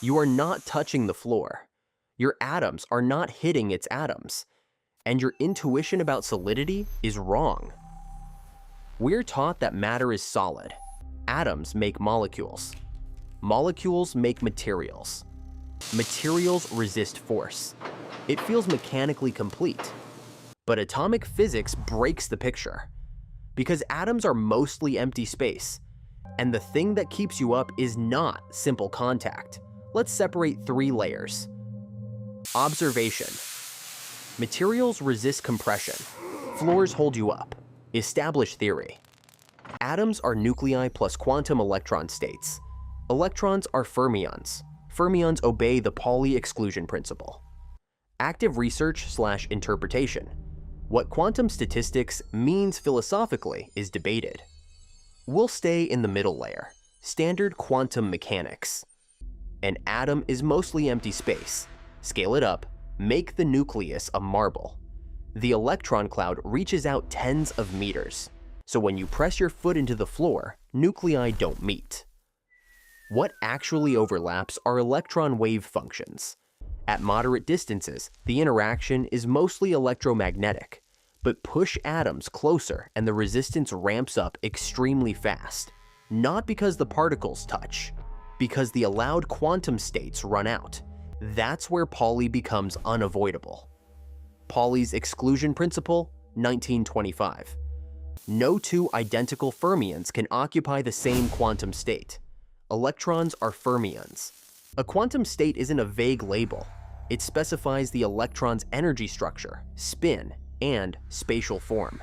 You are not touching the floor. Your atoms are not hitting its atoms. And your intuition about solidity is wrong. We're taught that matter is solid. Atoms make molecules. Molecules make materials. Materials resist force. It feels mechanically complete. But atomic physics breaks the picture. Because atoms are mostly empty space. And the thing that keeps you up is not simple contact. Let's separate 3 layers. Observation. Materials resist compression. Floors hold you up. Established theory. Atoms are nuclei plus quantum electron states. Electrons are fermions. Fermions obey the Pauli Exclusion Principle. Active research/interpretation. What quantum statistics means philosophically is debated. We'll stay in the middle layer, standard quantum mechanics. An atom is mostly empty space. Scale it up, make the nucleus a marble. The electron cloud reaches out tens of meters. So when you press your foot into the floor, nuclei don't meet. What actually overlaps are electron wave functions. At moderate distances, the interaction is mostly electromagnetic, but push atoms closer and the resistance ramps up extremely fast. Not because the particles touch, because the allowed quantum states run out. That's where Pauli becomes unavoidable. Pauli's Exclusion Principle, 1925. No 2 identical fermions can occupy the same quantum state. Electrons are fermions. A quantum state isn't a vague label. It specifies the electron's energy structure, spin, and spatial form.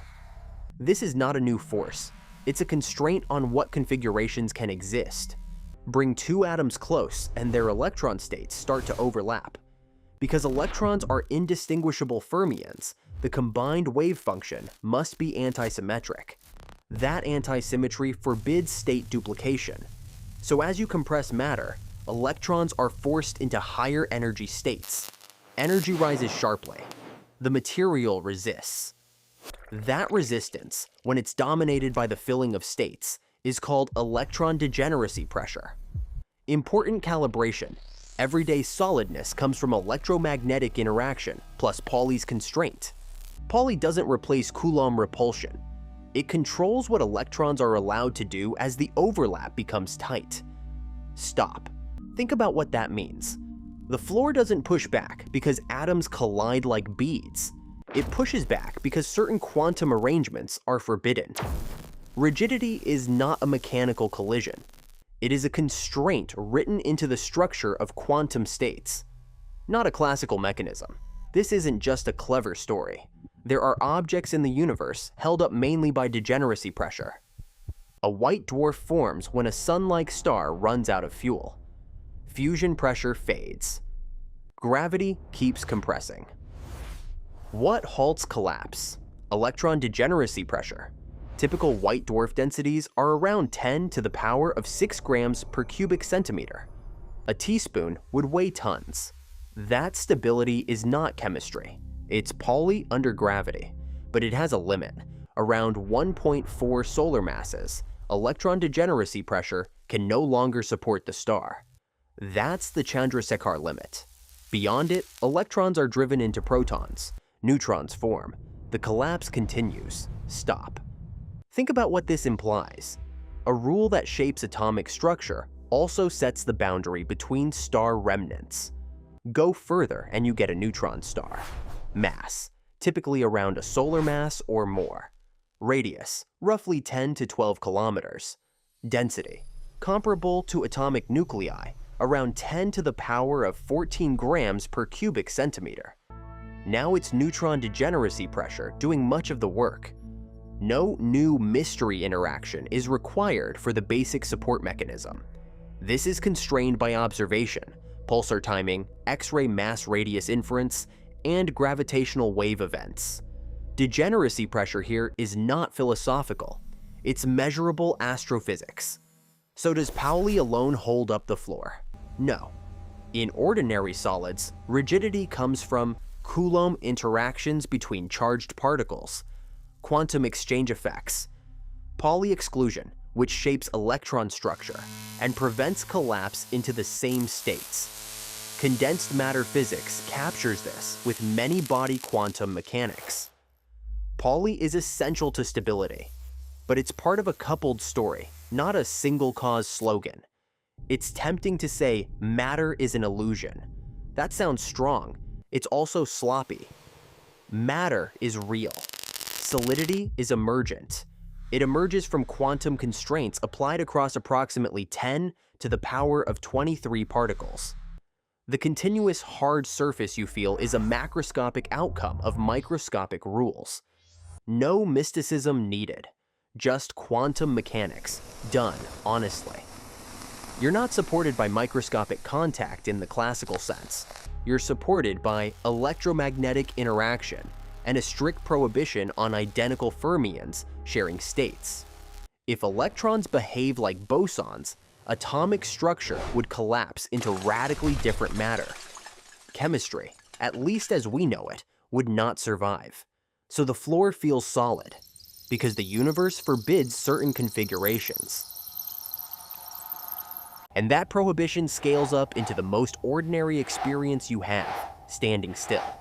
This is not a new force. It's a constraint on what configurations can exist. Bring 2 atoms close and their electron states start to overlap. Because electrons are indistinguishable fermions, the combined wave function must be antisymmetric. That antisymmetry forbids state duplication. So as you compress matter, electrons are forced into higher energy states. Energy rises sharply. The material resists. That resistance, when it's dominated by the filling of states, is called electron degeneracy pressure. Important calibration. Everyday solidness comes from electromagnetic interaction plus Pauli's constraint. Pauli doesn't replace Coulomb repulsion. It controls what electrons are allowed to do as the overlap becomes tight. Stop. Think about what that means. The floor doesn't push back because atoms collide like beads. It pushes back because certain quantum arrangements are forbidden. Rigidity is not a mechanical collision. It is a constraint written into the structure of quantum states. Not a classical mechanism. This isn't just a clever story. There are objects in the universe held up mainly by degeneracy pressure. A white dwarf forms when a sun-like star runs out of fuel. Fusion pressure fades. Gravity keeps compressing. What halts collapse? Electron degeneracy pressure. Typical white dwarf densities are around 10 to the power of 6 grams per cubic centimeter. A teaspoon would weigh tons. That stability is not chemistry. It's Pauli under gravity, but it has a limit. Around 1.4 solar masses, electron degeneracy pressure can no longer support the star. That's the Chandrasekhar limit. Beyond it, electrons are driven into protons. Neutrons form. The collapse continues. Stop. Think about what this implies. A rule that shapes atomic structure also sets the boundary between star remnants. Go further and you get a neutron star. Mass, typically around a solar mass or more. Radius, roughly 10 to 12 kilometers. Density, comparable to atomic nuclei, around 10 to the power of 14 grams per cubic centimeter. Now it's neutron degeneracy pressure doing much of the work. No new mystery interaction is required for the basic support mechanism. This is constrained by observation, pulsar timing, X-ray mass radius inference, and gravitational wave events. Degeneracy pressure here is not philosophical. It's measurable astrophysics. So does Pauli alone hold up the floor? No. In ordinary solids, rigidity comes from Coulomb interactions between charged particles, quantum exchange effects, Pauli exclusion, which shapes electron structure and prevents collapse into the same states. Condensed matter physics captures this with many-body quantum mechanics. Pauli is essential to stability, but it's part of a coupled story, not a single-cause slogan. It's tempting to say matter is an illusion. That sounds strong. It's also sloppy. Matter is real. Solidity is emergent. It emerges from quantum constraints applied across approximately 10 to the power of 23 particles. The continuous hard surface you feel is a macroscopic outcome of microscopic rules. No mysticism needed, just quantum mechanics, done honestly. You're not supported by microscopic contact in the classical sense. You're supported by electromagnetic interaction and a strict prohibition on identical fermions sharing states. If electrons behave like bosons, atomic structure would collapse into radically different matter. Chemistry, at least as we know it, would not survive. So the floor feels solid, because the universe forbids certain configurations. And that prohibition scales up into the most ordinary experience you have, standing still.